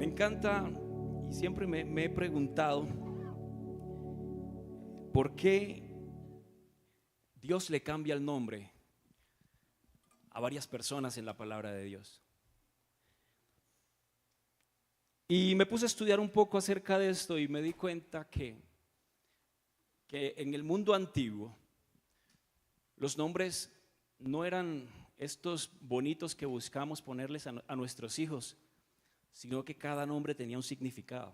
Me encanta y siempre me he preguntado por qué Dios le cambia el nombre a varias personas en la palabra de Dios. Y me puse a estudiar un poco acerca de esto y me di cuenta que en el mundo antiguo los nombres no eran estos bonitos que buscamos ponerles a nuestros hijos, sino que cada nombre tenía un significado.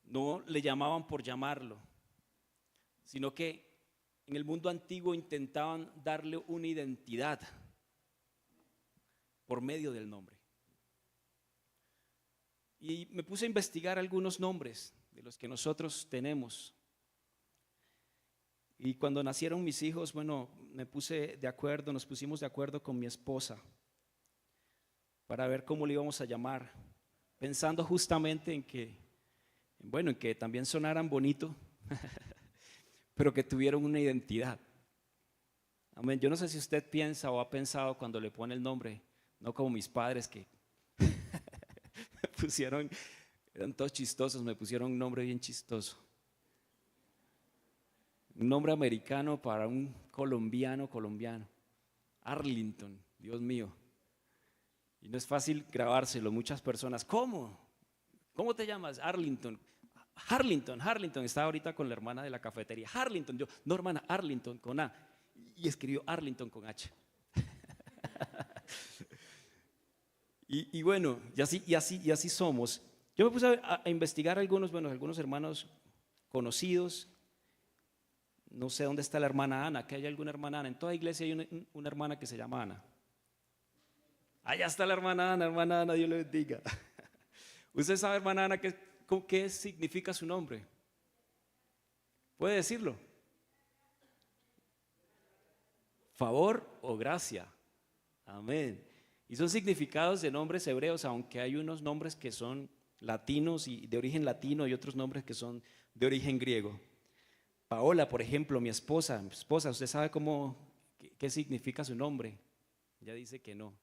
No le llamaban por llamarlo, sino que en el mundo antiguo intentaban darle una identidad por medio del nombre. Y me puse a investigar algunos nombres de los que nosotros tenemos. Y cuando nacieron mis hijos, bueno, nos pusimos de acuerdo con mi esposa para ver cómo le íbamos a llamar, pensando justamente en que también sonaran bonito, pero que tuvieran una identidad. Amén. Yo no sé si usted piensa o ha pensado cuando le pone el nombre, no como mis padres que eran todos chistosos, me pusieron un nombre bien chistoso. Un nombre americano para un colombiano, Arlington, Dios mío. Y no es fácil grabárselo, muchas personas, ¿cómo? ¿Cómo te llamas? Arlington. Harlington, estaba ahorita con la hermana de la cafetería. Harlington, yo, no hermana, Arlington con A. Y escribió Arlington con H. Y bueno, y así somos. Yo me puse a investigar algunos hermanos conocidos. No sé dónde está la hermana Ana, que hay alguna hermana Ana. En toda iglesia hay una hermana que se llama Ana. Allá está la hermana Ana, Dios le bendiga. ¿Usted sabe, hermana Ana, qué significa su nombre? ¿Puede decirlo? Favor o gracia. Amén. Y son significados de nombres hebreos, aunque hay unos nombres que son latinos y de origen latino y otros nombres que son de origen griego. Paola, por ejemplo, mi esposa, ¿usted sabe qué significa su nombre? Ella dice que no.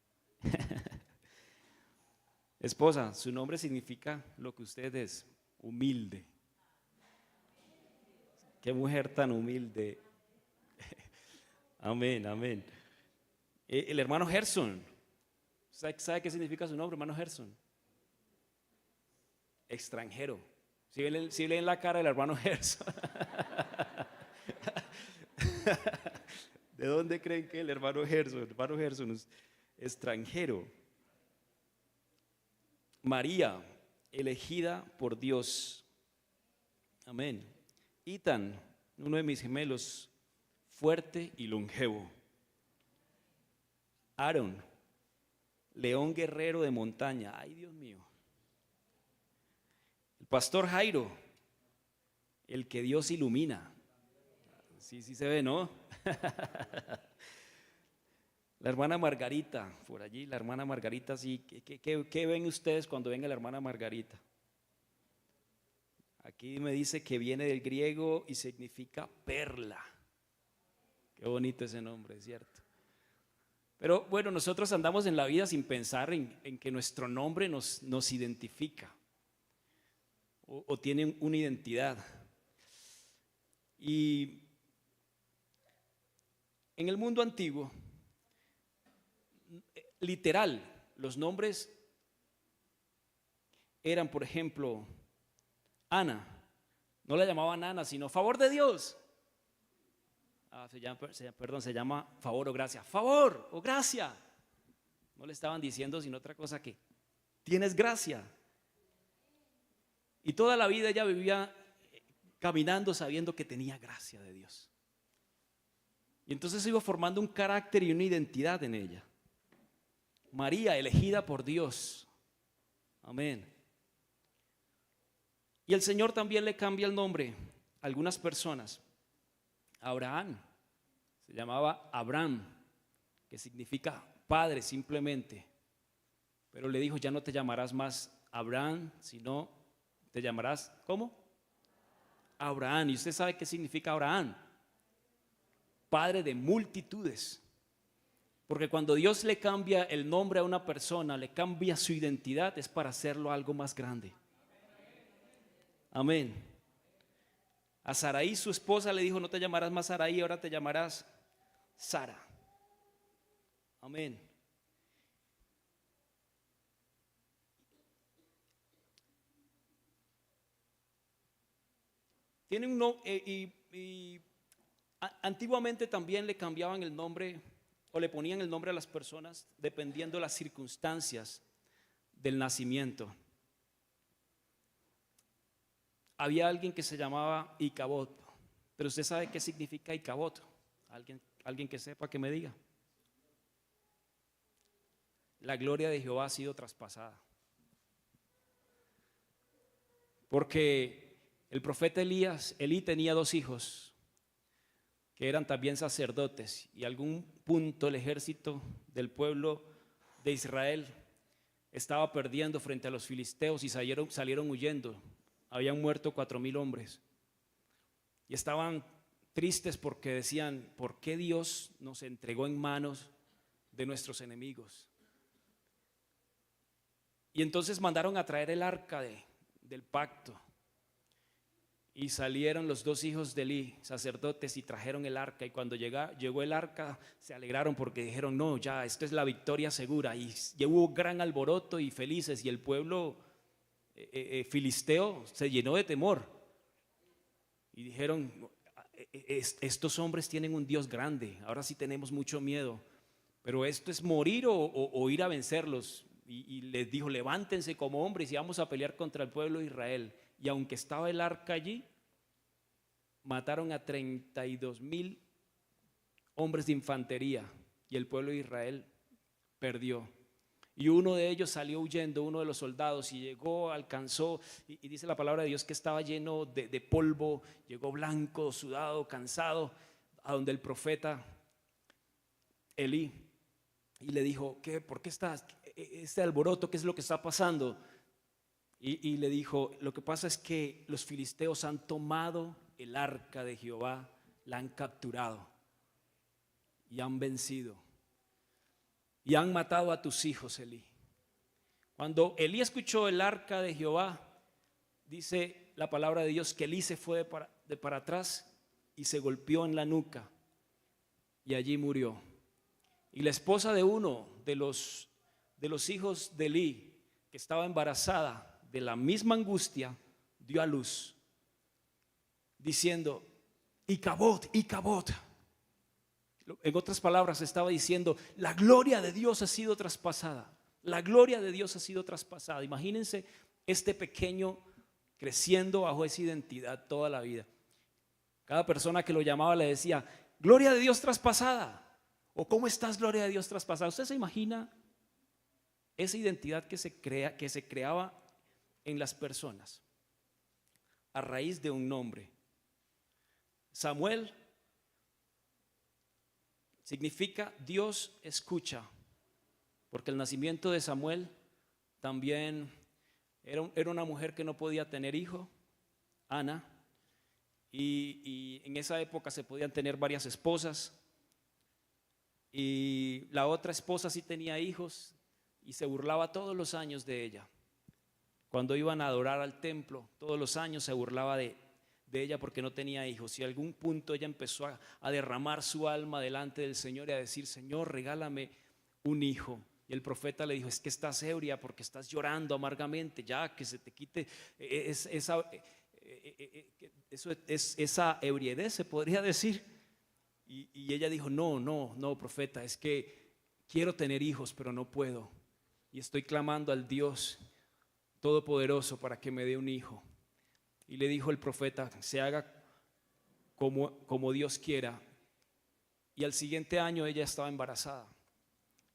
Esposa, su nombre significa lo que usted es, humilde. Qué mujer tan humilde. Amén, amén. El hermano Gerson, ¿sabe qué significa su nombre, hermano Gerson? Extranjero. Si leen la cara del hermano Gerson. ¿De dónde creen que el hermano Gerson? El hermano Gerson es extranjero. María, elegida por Dios. Amén. Ethan, uno de mis gemelos, fuerte y longevo. Aaron, león guerrero de montaña. Ay, Dios mío. El pastor Jairo, el que Dios ilumina. Sí se ve, ¿no? La hermana Margarita, por allí, la hermana Margarita, sí. ¿Qué ven ustedes cuando ven a la hermana Margarita? Aquí me dice que viene del griego y significa perla. Qué bonito ese nombre, ¿cierto? Pero bueno, nosotros andamos en la vida sin pensar en que nuestro nombre nos identifica o tiene una identidad. Y en el mundo antiguo, literal, los nombres eran, por ejemplo, Ana. No la llamaban Ana, sino favor de Dios. Se llama favor o gracia. Favor o gracia. No le estaban diciendo sino otra cosa que tienes gracia. Y toda la vida ella vivía caminando sabiendo que tenía gracia de Dios. Y entonces se iba formando un carácter y una identidad en ella. María, elegida por Dios. Amén. Y el Señor también le cambia el nombre a algunas personas. Abraham, se llamaba Abraham, que significa padre simplemente. Pero le dijo, ya no te llamarás más Abraham, sino te llamarás, ¿cómo? Abraham. ¿Y usted sabe qué significa Abraham? Padre de multitudes. Porque cuando Dios le cambia el nombre a una persona, le cambia su identidad, es para hacerlo algo más grande. Amén. A Saraí, su esposa, le dijo: no te llamarás más Saraí, ahora te llamarás Sara. Amén. Tiene un antiguamente también le cambiaban el nombre o le ponían el nombre a las personas dependiendo de las circunstancias del nacimiento. Había alguien que se llamaba Icabod, pero usted sabe qué significa Icabod. Alguien que sepa, que me diga. La gloria de Jehová ha sido traspasada. Porque el profeta Elí tenía 2 hijos que eran también sacerdotes, y algún punto el ejército del pueblo de Israel estaba perdiendo frente a los filisteos y salieron huyendo. Habían muerto 4,000 hombres y estaban tristes porque decían: ¿por qué Dios nos entregó en manos de nuestros enemigos? Y entonces mandaron a traer el arca del pacto. Y salieron los 2 hijos de Elí, sacerdotes, y trajeron el arca. Y cuando llegó el arca, se alegraron porque dijeron: no, ya, esto es la victoria segura. Y hubo gran alboroto y felices. Y el pueblo filisteo se llenó de temor. Y dijeron: estos hombres tienen un Dios grande, ahora sí tenemos mucho miedo. Pero esto es morir o ir a vencerlos. Y les dijo: levántense como hombres y vamos a pelear contra el pueblo de Israel. Y aunque estaba el arca allí, mataron a 32,000 hombres de infantería y el pueblo de Israel perdió. Y uno de ellos salió huyendo, uno de los soldados, y llegó, alcanzó, y dice la palabra de Dios que estaba lleno de polvo, llegó blanco, sudado, cansado, a donde el profeta Elí, y le dijo: ¿por qué estás este alboroto? ¿Qué es lo que está pasando? Y le dijo: lo que pasa es que los filisteos han tomado el arca de Jehová, la han capturado y han vencido y han matado a tus hijos, Elí. Cuando Elí escuchó el arca de Jehová, dice la palabra de Dios que Elí se fue de para atrás y se golpeó en la nuca y allí murió. Y la esposa de uno de los hijos de Elí, que estaba embarazada, de la misma angustia, dio a luz, diciendo: Icabod, Icabod. En otras palabras, estaba diciendo: la gloria de Dios ha sido traspasada. La gloria de Dios ha sido traspasada. Imagínense este pequeño creciendo bajo esa identidad toda la vida. Cada persona que lo llamaba le decía: gloria de Dios traspasada. O ¿cómo estás, gloria de Dios traspasada? ¿Usted se imagina esa identidad que se creaba en las personas a raíz de un nombre? Samuel significa Dios escucha, porque el nacimiento de Samuel también era una mujer que no podía tener hijo, Ana, y en esa época se podían tener varias esposas, y la otra esposa sí tenía hijos y se burlaba todos los años de ella. Cuando iban a adorar al templo, todos los años se burlaba de ella porque no tenía hijos. Y a algún punto ella empezó a derramar su alma delante del Señor y a decir: Señor, regálame un hijo. Y el profeta le dijo: es que estás ebria porque estás llorando amargamente, ya que se te quite esa ebriedad, se podría decir. Y ella dijo: no, profeta, es que quiero tener hijos pero no puedo, y estoy clamando al Dios Todopoderoso para que me dé un hijo. Y le dijo el profeta: se haga como Dios quiera. Y al siguiente año ella estaba embarazada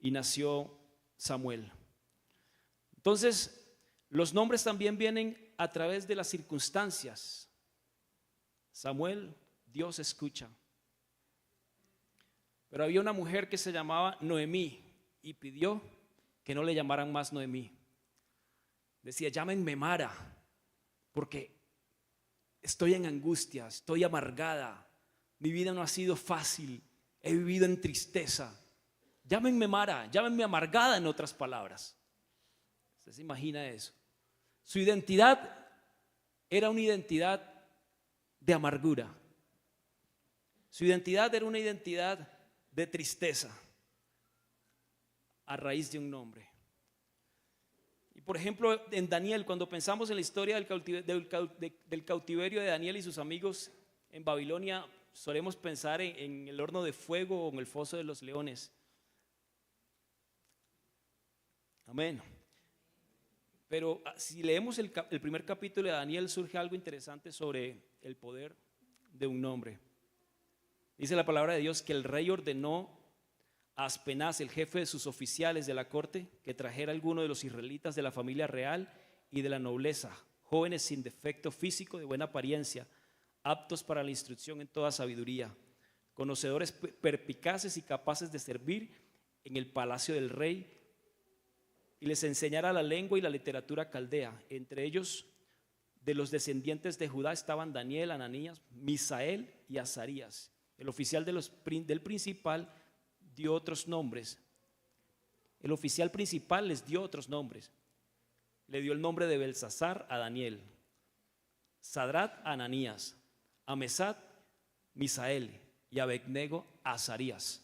y nació Samuel. Entonces, los nombres también vienen a través de las circunstancias. Samuel, Dios escucha. Pero había una mujer que se llamaba Noemí y pidió que no le llamaran más Noemí. Decía: llámenme Mara, porque estoy en angustia, estoy amargada, mi vida no ha sido fácil, he vivido en tristeza. Llámenme Mara, llámenme amargada en otras palabras. ¿Usted se imagina eso? Su identidad era una identidad de amargura. Su identidad era una identidad de tristeza a raíz de un nombre. Y por ejemplo, en Daniel, cuando pensamos en la historia del cautiverio de Daniel y sus amigos en Babilonia, solemos pensar en el horno de fuego o en el foso de los leones. Amén. Pero si leemos el primer capítulo de Daniel, surge algo interesante sobre el poder de un nombre. Dice la palabra de Dios que el rey ordenó a Aspenaz, el jefe de sus oficiales de la corte, que trajera a alguno de los israelitas de la familia real y de la nobleza, jóvenes sin defecto físico, de buena apariencia, aptos para la instrucción en toda sabiduría, conocedores perspicaces y capaces de servir en el palacio del rey, y les enseñara la lengua y la literatura caldea. Entre ellos, de los descendientes de Judá, estaban Daniel, Ananías, Misael y Azarías. El oficial del principal dio otros nombres. El oficial principal les dio otros nombres. Le dio el nombre de Belsasar a Daniel, Sadrat a Ananías, a Mesad, Misael, y a Abednego a Azarías.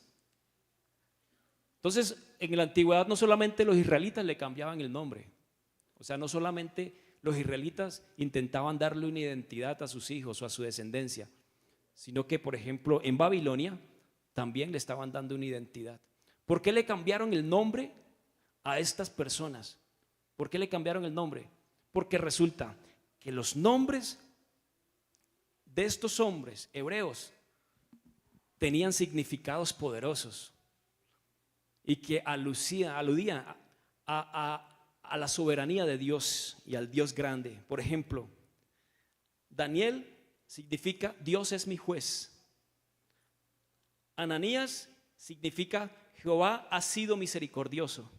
Entonces, en la antigüedad no solamente los israelitas le cambiaban el nombre, o sea, no solamente los israelitas intentaban darle una identidad a sus hijos o a su descendencia, sino que, por ejemplo, en Babilonia también le estaban dando una identidad. ¿Por qué le cambiaron el nombre a estas personas? ¿Por qué le cambiaron el nombre? Porque resulta que los nombres de estos hombres hebreos tenían significados poderosos y que aludían a la soberanía de Dios y al Dios grande. Por ejemplo, Daniel significa Dios es mi juez. Ananías significa Jehová ha sido misericordioso.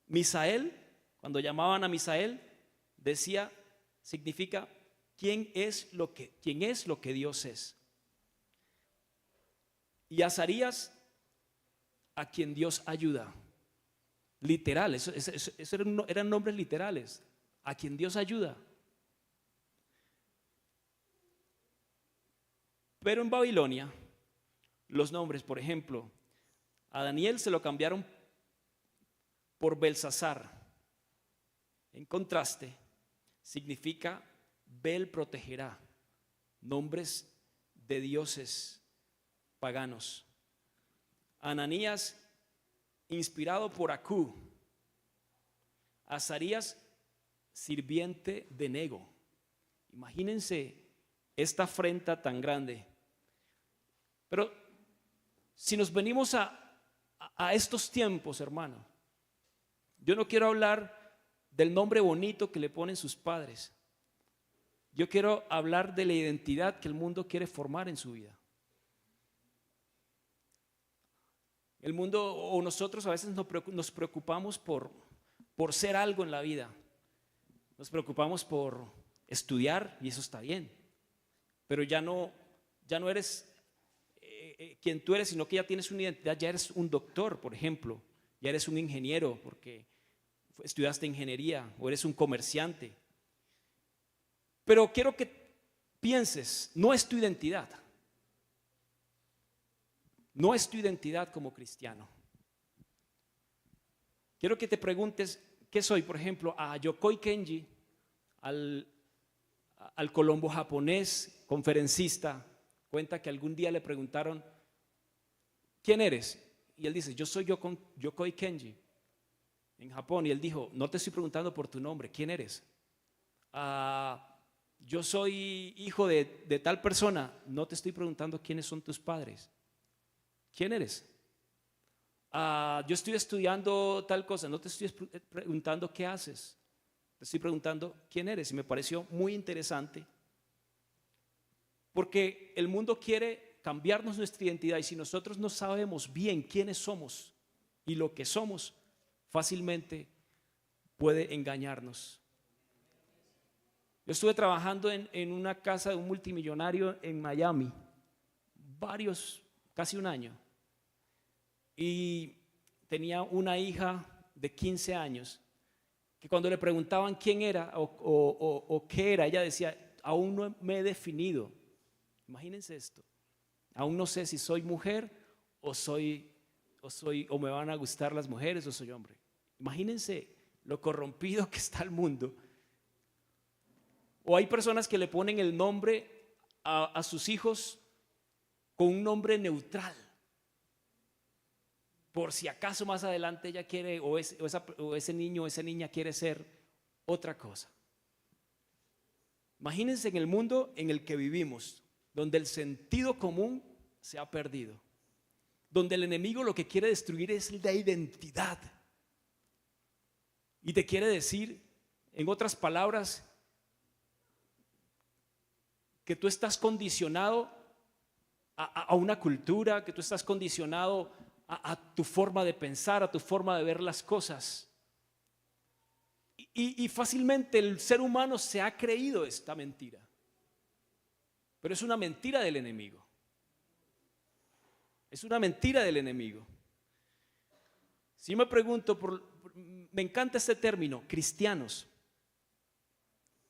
Misael, cuando llamaban a Misael, significa quién es lo que Dios es. Y Azarías, a quien Dios ayuda. Literal, eso eran nombres literales. A quien Dios ayuda. Pero en Babilonia, los nombres, por ejemplo, a Daniel se lo cambiaron por Belsasar. En contraste, significa Bel protegerá. Nombres de dioses paganos. Ananías, inspirado por Acú. Azarías, sirviente de Nego. Imagínense esta afrenta tan grande. Pero si nos venimos a estos tiempos, hermano, yo no quiero hablar del nombre bonito que le ponen sus padres. Yo quiero hablar de la identidad que el mundo quiere formar en su vida. El mundo o nosotros a veces nos preocupamos por ser algo en la vida. Nos preocupamos por estudiar y eso está bien. Pero ya no eres quien tú eres, sino que ya tienes una identidad, ya eres un doctor, por ejemplo. Ya eres un ingeniero porque estudiaste ingeniería o eres un comerciante. Pero quiero que pienses, no es tu identidad. No es tu identidad como cristiano. Quiero que te preguntes, ¿qué soy? Por ejemplo, a Yokoi Kenji, al colombo japonés, conferencista, cuenta que algún día le preguntaron, ¿quién eres? Y él dice, yo soy Yokoi Kenji, en Japón. Y él dijo, no te estoy preguntando por tu nombre, ¿quién eres? Yo soy hijo de tal persona, no te estoy preguntando quiénes son tus padres. ¿Quién eres? Yo estoy estudiando tal cosa, no te estoy preguntando qué haces, te estoy preguntando quién eres. Y me pareció muy interesante porque el mundo quiere cambiarnos nuestra identidad y si nosotros no sabemos bien quiénes somos y lo que somos, fácilmente puede engañarnos. Yo estuve trabajando en una casa de un multimillonario en Miami, casi un año. y tenía una hija de 15 años que cuando le preguntaban quién era o qué era, ella decía, aún no me he definido. Imagínense esto, aún no sé si soy mujer o me van a gustar las mujeres o soy hombre. Imagínense lo corrompido que está el mundo. O hay personas que le ponen el nombre a sus hijos con un nombre neutral, por si acaso más adelante ella quiere o ese niño o esa niña quiere ser otra cosa. Imagínense en el mundo en el que vivimos, donde el sentido común se ha perdido, donde el enemigo lo que quiere destruir es la identidad y te quiere decir, en otras palabras, que tú estás condicionado a una cultura, que tú estás condicionado a tu forma de pensar, a tu forma de ver las cosas. Y fácilmente el ser humano se ha creído esta mentira, pero es una mentira del enemigo. Es una mentira del enemigo. Si yo me pregunto, me encanta este término, cristianos.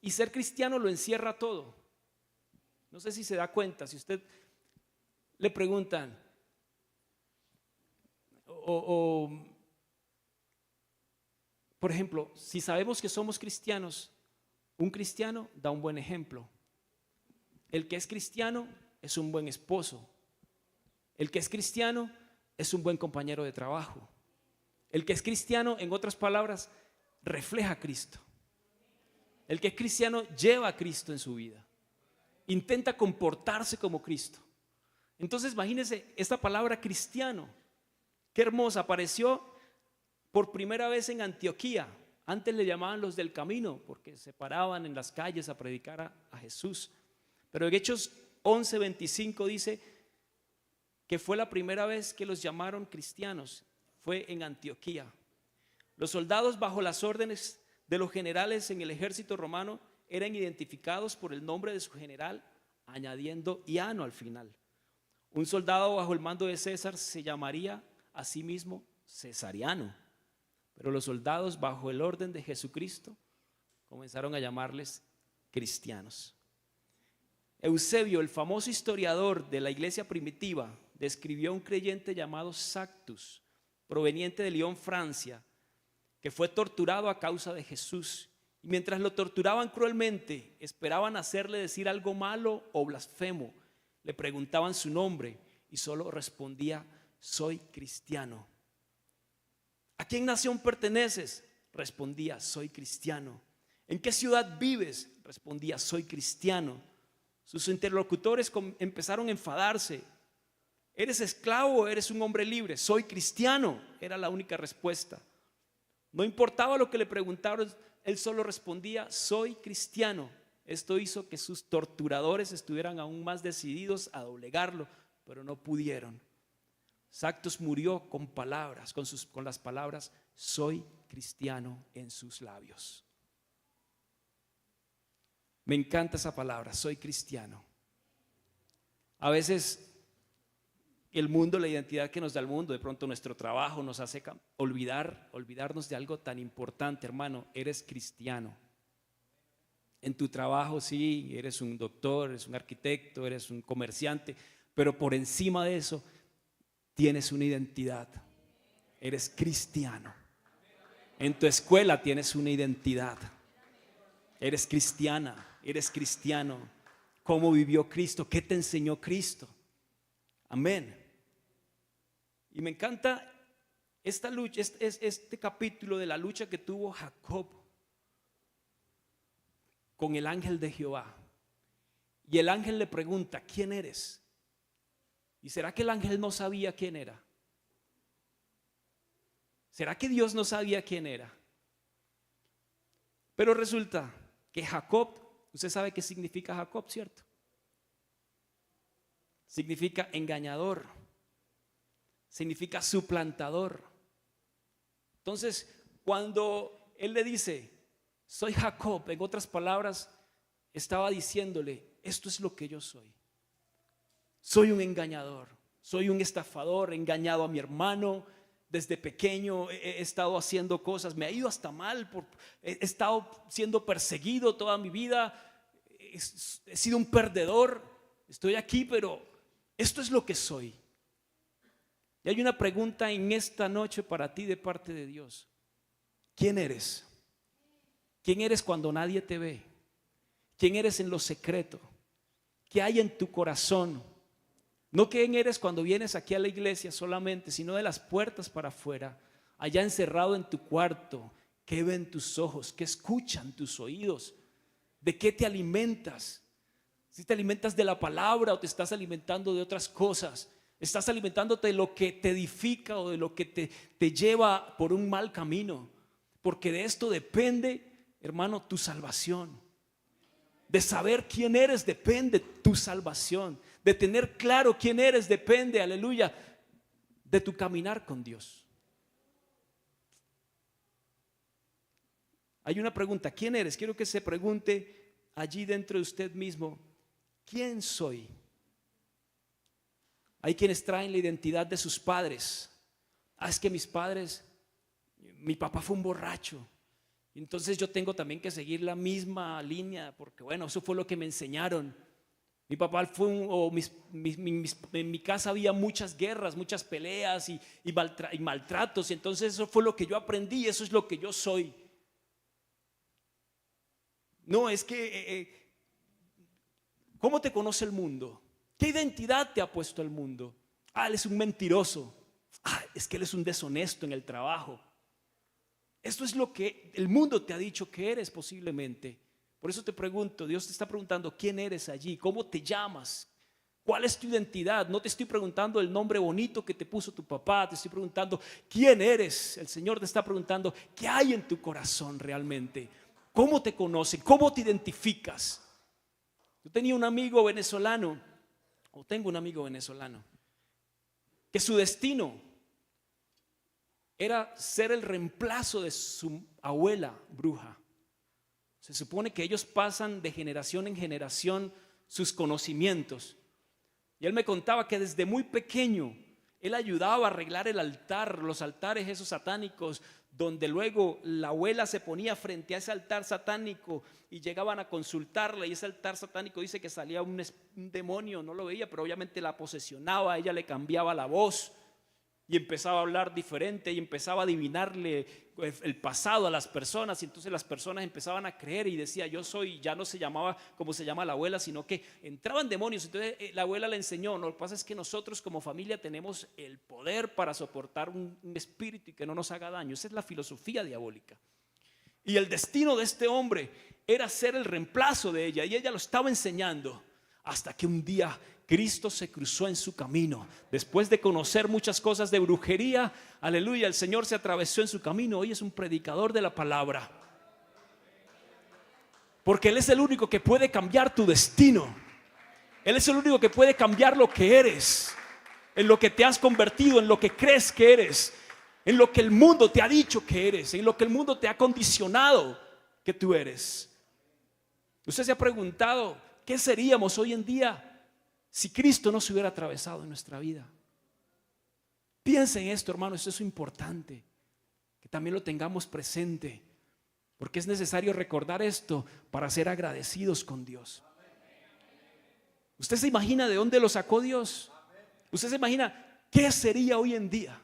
Y ser cristiano lo encierra todo. No sé si se da cuenta, si usted le preguntan, por ejemplo, si sabemos que somos cristianos, un cristiano da un buen ejemplo. El que es cristiano es un buen esposo. El que es cristiano es un buen compañero de trabajo. El que es cristiano, en otras palabras, refleja a Cristo. El que es cristiano lleva a Cristo en su vida. Intenta comportarse como Cristo. Entonces imagínense esta palabra cristiano, qué hermosa, apareció por primera vez en Antioquía. Antes le llamaban los del camino porque se paraban en las calles a predicar a Jesús. Pero en Hechos 11:25 dice que fue la primera vez que los llamaron cristianos, fue en Antioquía. Los soldados bajo las órdenes de los generales en el ejército romano eran identificados por el nombre de su general, añadiendo iano al final. Un soldado bajo el mando de César se llamaría a sí mismo cesariano, pero los soldados bajo el orden de Jesucristo comenzaron a llamarles cristianos. Eusebio, el famoso historiador de la iglesia primitiva, describió a un creyente llamado Sactus, proveniente de Lyon, Francia, que fue torturado a causa de Jesús. Y mientras lo torturaban cruelmente, esperaban hacerle decir algo malo o blasfemo. Le preguntaban su nombre y solo respondía: soy cristiano. ¿A qué nación perteneces? Respondía: soy cristiano. ¿En qué ciudad vives? Respondía: soy cristiano. Sus interlocutores empezaron a enfadarse. ¿Eres esclavo o eres un hombre libre? Soy cristiano, era la única respuesta. No importaba lo que le preguntaron, él solo respondía: soy cristiano. Esto hizo que sus torturadores estuvieran aún más decididos a doblegarlo, pero no pudieron. Sactus murió con palabras, con las palabras: soy cristiano en sus labios. Me encanta esa palabra, soy cristiano. A veces el mundo, la identidad que nos da el mundo, de pronto nuestro trabajo nos hace olvidarnos de algo tan importante, hermano. Eres cristiano. En tu trabajo sí, eres un doctor, eres un arquitecto, eres un comerciante, pero por encima de eso tienes una identidad. Eres cristiano. En tu escuela tienes una identidad. Eres cristiana, eres cristiano. ¿Cómo vivió Cristo? ¿Qué te enseñó Cristo? Amén. Y me encanta esta lucha, este capítulo de la lucha que tuvo Jacob con el ángel de Jehová. Y el ángel le pregunta: ¿quién eres? ¿Y será que el ángel no sabía quién era? ¿Será que Dios no sabía quién era? Pero resulta que Jacob, usted sabe qué significa Jacob, ¿cierto? Significa engañador, significa suplantador. Entonces, cuando él le dice: soy Jacob, en otras palabras, estaba diciéndole: esto es lo que yo soy. Soy un engañador, soy un estafador, he engañado a mi hermano. Desde pequeño he estado haciendo cosas, me ha ido hasta mal, he estado siendo perseguido toda mi vida, he sido un perdedor, estoy aquí, pero esto es lo que soy. Y hay una pregunta en esta noche para ti de parte de Dios. ¿Quién eres? ¿Quién eres cuando nadie te ve? ¿Quién eres en lo secreto? ¿Qué hay en tu corazón? No quién eres cuando vienes aquí a la iglesia solamente, sino de las puertas para afuera, allá encerrado en tu cuarto. ¿Qué ven tus ojos? ¿Qué escuchan tus oídos? ¿De qué te alimentas? Si te alimentas de la palabra o te estás alimentando de otras cosas, estás alimentándote de lo que te edifica o de lo que te lleva por un mal camino, porque de esto depende, hermano, tu salvación. De saber quién eres depende tu salvación. De tener claro quién eres depende, aleluya, de tu caminar con Dios. Hay una pregunta, ¿quién eres? Quiero que se pregunte allí dentro de usted mismo, ¿quién soy? Hay quienes traen la identidad de sus padres. Es que mis padres, mi papá fue un borracho, entonces yo tengo también que seguir la misma línea, porque bueno, eso fue lo que me enseñaron. Mi papá fue en mi casa había muchas guerras, muchas peleas y maltratos, y entonces eso fue lo que yo aprendí, eso es lo que yo soy. No, es que ¿cómo te conoce el mundo? ¿Qué identidad te ha puesto el mundo? Él es un mentiroso. Es que él es un deshonesto en el trabajo. Esto es lo que el mundo te ha dicho que eres posiblemente. Por eso te pregunto, Dios te está preguntando quién eres allí, cómo te llamas, cuál es tu identidad. No te estoy preguntando el nombre bonito que te puso tu papá, te estoy preguntando quién eres. El Señor te está preguntando qué hay en tu corazón realmente, cómo te conocen, cómo te identificas. Yo tenía un amigo venezolano, o tengo un amigo venezolano, que su destino era ser el reemplazo de su abuela bruja. Se supone que ellos pasan de generación en generación sus conocimientos. Y él me contaba que desde muy pequeño él ayudaba a arreglar el altar, los altares esos satánicos, donde luego la abuela se ponía frente a ese altar satánico y llegaban a consultarla, y ese altar satánico dice que salía un demonio, no lo veía, pero obviamente la posesionaba, ella le cambiaba la voz y empezaba a hablar diferente y empezaba a adivinarle el pasado a las personas, y entonces las personas empezaban a creer y decía yo soy, ya no se llamaba como se llama la abuela, sino que entraban demonios. Entonces la abuela le enseñó, no, lo que pasa es que nosotros como familia tenemos el poder para soportar un espíritu y que no nos haga daño. Esa es la filosofía diabólica. Y el destino de este hombre era ser el reemplazo de ella, y ella lo estaba enseñando, hasta que un día Cristo se cruzó en su camino. Después de conocer muchas cosas de brujería, aleluya, el Señor se atravesó en su camino. Hoy es un predicador de la palabra, porque Él es el único que puede cambiar tu destino. Él es el único que puede cambiar lo que eres, en lo que te has convertido, en lo que crees que eres, en lo que el mundo te ha dicho que eres, en lo que el mundo te ha condicionado que tú eres. Usted se ha preguntado ¿qué seríamos hoy en día si Cristo no se hubiera atravesado en nuestra vida? Piensa en esto, hermano, esto es importante, que también lo tengamos presente, porque es necesario recordar esto para ser agradecidos con Dios. ¿Usted se imagina de dónde lo sacó Dios? ¿Usted se imagina qué sería hoy en día?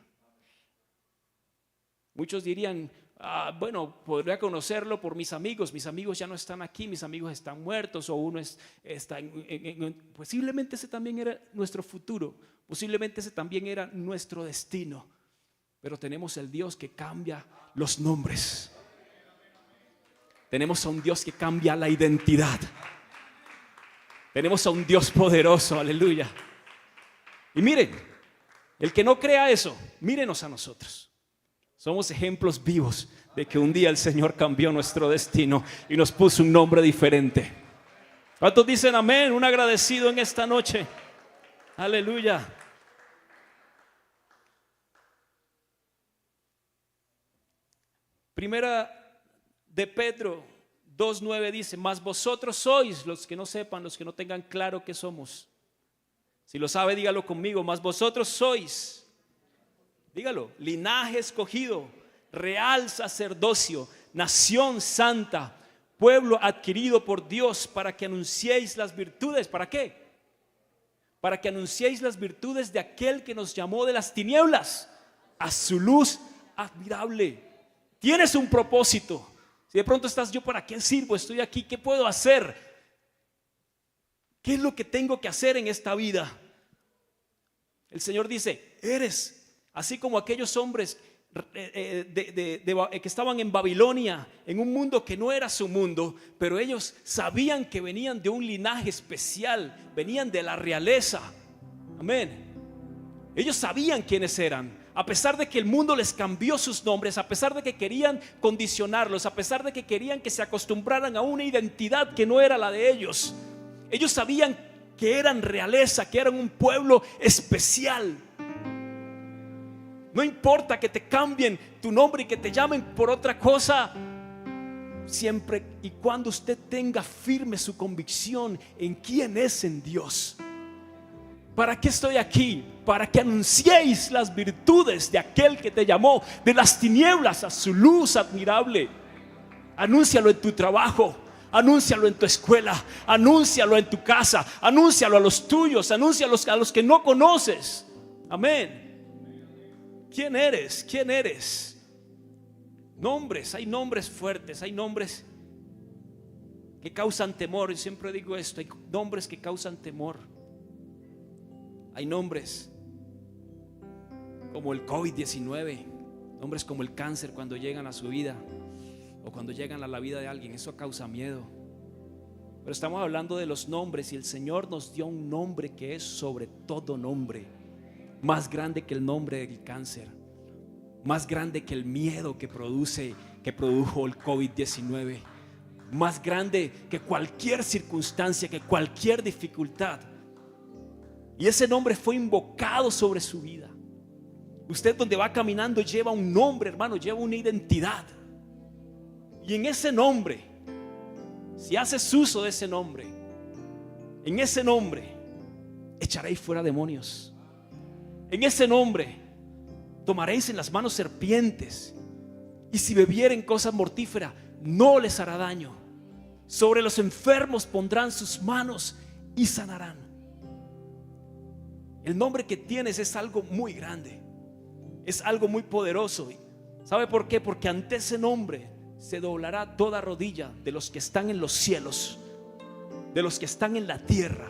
Muchos dirían, bueno, podría conocerlo por mis amigos ya no están aquí, mis amigos están muertos, o uno está posiblemente ese también era nuestro futuro, posiblemente ese también era nuestro destino, pero tenemos el Dios que cambia los nombres, tenemos a un Dios que cambia la identidad, tenemos a un Dios poderoso, aleluya. Y miren, el que no crea eso, mírenos a nosotros. Somos ejemplos vivos de que un día el Señor cambió nuestro destino y nos puso un nombre diferente. ¿Cuántos dicen amén? Un agradecido en esta noche. Aleluya. Primera de Pedro 2:9 dice: mas vosotros sois los que no sepan, los que no tengan claro qué somos. Si lo sabe, dígalo conmigo. Mas vosotros sois, dígalo, linaje escogido, real sacerdocio, nación santa, pueblo adquirido por Dios, para que anunciéis las virtudes. ¿Para qué? Para que anunciéis las virtudes de aquel que nos llamó de las tinieblas a su luz admirable. Tienes un propósito. Si de pronto estás, yo para qué sirvo, estoy aquí, ¿qué puedo hacer? ¿Qué es lo que tengo que hacer en esta vida? El Señor dice, eres así como aquellos hombres que estaban en Babilonia, en un mundo que no era su mundo, pero ellos sabían que venían de un linaje especial, venían de la realeza. Amén. Ellos sabían quiénes eran. A pesar de que el mundo les cambió sus nombres, a pesar de que querían condicionarlos, a pesar de que querían que se acostumbraran a una identidad que no era la de ellos, ellos sabían que eran realeza, que eran un pueblo especial. No importa que te cambien tu nombre y que te llamen por otra cosa, siempre y cuando usted tenga firme su convicción en quién es en Dios. ¿Para qué estoy aquí? Para que anunciéis las virtudes de aquel que te llamó de las tinieblas a su luz admirable. Anúncialo en tu trabajo, anúncialo en tu escuela, anúncialo en tu casa, anúncialo a los tuyos, anúncialo a los que no conoces. Amén. ¿Quién eres? ¿Quién eres? Nombres, hay nombres fuertes, hay nombres que causan temor. Y siempre digo esto, hay nombres que causan temor. Hay nombres como el COVID-19, nombres como el cáncer cuando llegan a su vida o cuando llegan a la vida de alguien. Eso causa miedo. Pero estamos hablando de los nombres, y el Señor nos dio un nombre que es sobre todo nombre, más grande que el nombre del cáncer, más grande que el miedo que produjo el COVID-19, más grande que cualquier circunstancia, que cualquier dificultad. Y ese nombre fue invocado sobre su vida. Usted donde va caminando lleva un nombre, hermano, lleva una identidad. Y en ese nombre, si haces uso de ese nombre, en ese nombre echaréis fuera demonios. En ese nombre tomaréis en las manos serpientes, y si bebieren cosas mortíferas no les hará daño. Sobre los enfermos pondrán sus manos y sanarán. El nombre que tienes es algo muy grande, es algo muy poderoso. ¿Sabe por qué? Porque ante ese nombre se doblará toda rodilla de los que están en los cielos, de los que están en la tierra,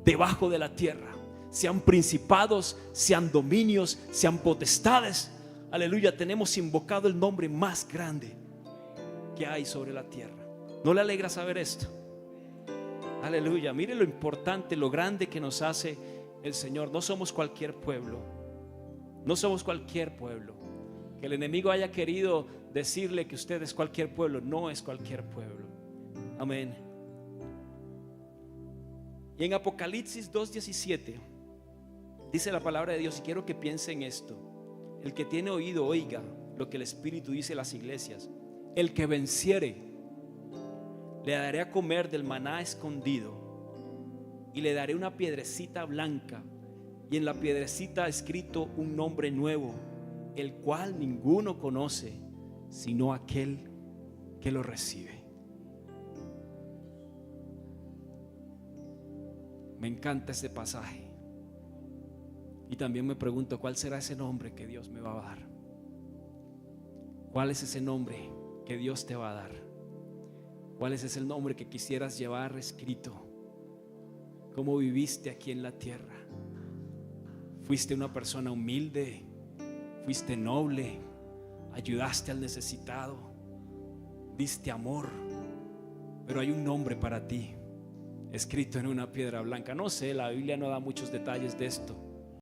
debajo de la tierra, sean principados, sean dominios, sean potestades. Aleluya, tenemos invocado el nombre más grande que hay sobre la tierra. ¿No le alegra saber esto? Aleluya, mire lo importante, lo grande que nos hace el Señor. No somos cualquier pueblo, no somos cualquier pueblo. Que el enemigo haya querido decirle que usted es cualquier pueblo, no es cualquier pueblo. Amén. Y en Apocalipsis 2:17 dice la palabra de Dios, y quiero que piense en esto: el que tiene oído oiga lo que el Espíritu dice a las iglesias. El que venciere, le daré a comer del maná escondido, y le daré una piedrecita blanca, y en la piedrecita escrito un nombre nuevo, el cual ninguno conoce sino aquel que lo recibe. Me encanta este pasaje. Y también me pregunto, ¿cuál será ese nombre que Dios me va a dar? ¿Cuál es ese nombre que Dios te va a dar? ¿Cuál es ese nombre que quisieras llevar escrito? ¿Cómo viviste aquí en la tierra? ¿Fuiste una persona humilde? ¿Fuiste noble? ¿Ayudaste al necesitado? ¿Diste amor? Pero hay un nombre para ti escrito en una piedra blanca. No sé, la Biblia no da muchos detalles de esto,